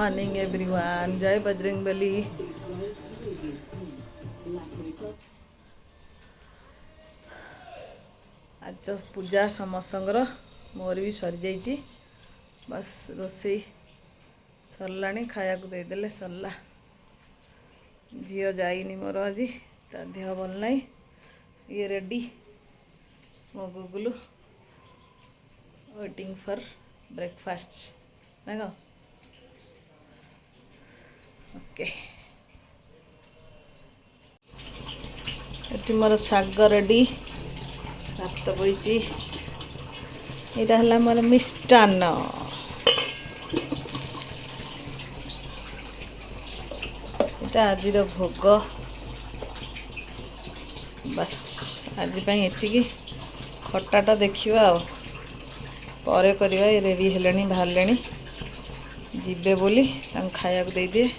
Morning everyone, जय बजरंगबली। आज पूजा समस्तंकर मोर भी सरी जाइए। बस रोसई सरला खाया को देदेले सरला। झील जाइनी मोर आज ता देह भल ना। ये रेडी मो गुगुलू वेटिंग फॉर ब्रेकफास्ट ना कौ ओके। ये मोर शाग रेडी भात पड़ी। यहाँ है मोर मिष्टान्न। यहाँ आज भोग बस आज ये खटाटा देखा पर करवा। रेडी है बाहर जीवे बोली खाया दे दिए।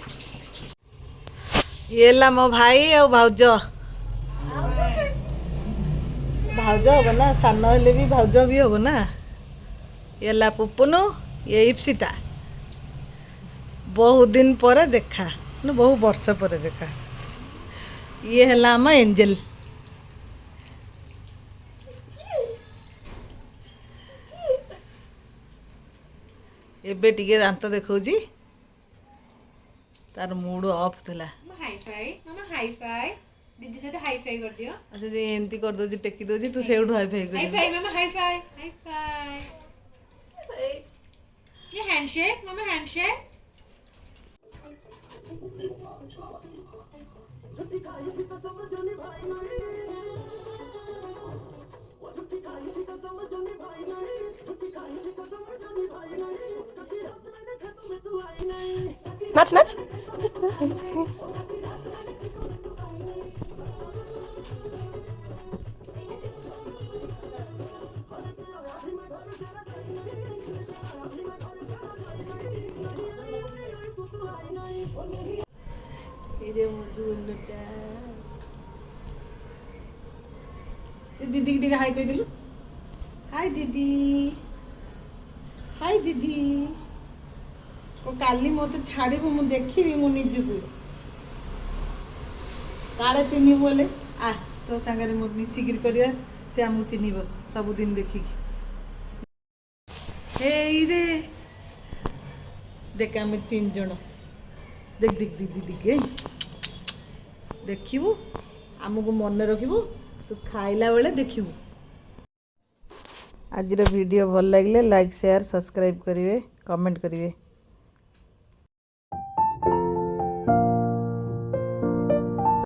ये ला मो भाई और भाउज भाउज हम ना सान हेले भी भाउज भी हम ना। ये ला पुपुनु ये इप्सिता बहुत दिन पर देखा ना बहुत वर्ष पर देखा। ये है आम एंजेल। एबे टिके दांत देखौजी तार मूड ऑफ थिला। हाई फाई दीदी से हाई फाई कर दियो। अच्छा जे एंती कर दोजी टेकी दोजी तू सेउड हाई फाई कर। हाई फाई मामा हाई फाई ये हैंडशेक मामा हैंडशेक। Nuts. दीदी की हाई कह दिलु। हाय दीदी हाय दीदी को काली मत छाड़ मु देखी मु निजू काले चिन्ह बोले आ तो सांगे मिसिक कर से आमको चिन्ह सबुदिन देखिकी। हे रे देख आम 3 जन देख देख दीदी दिखे देखू आमको मन रखू तू खाइला बेले देखू। आज वीडियो भल लगे लाइक शेयर सब्सक्राइब करेंगे कमेंट करेंगे।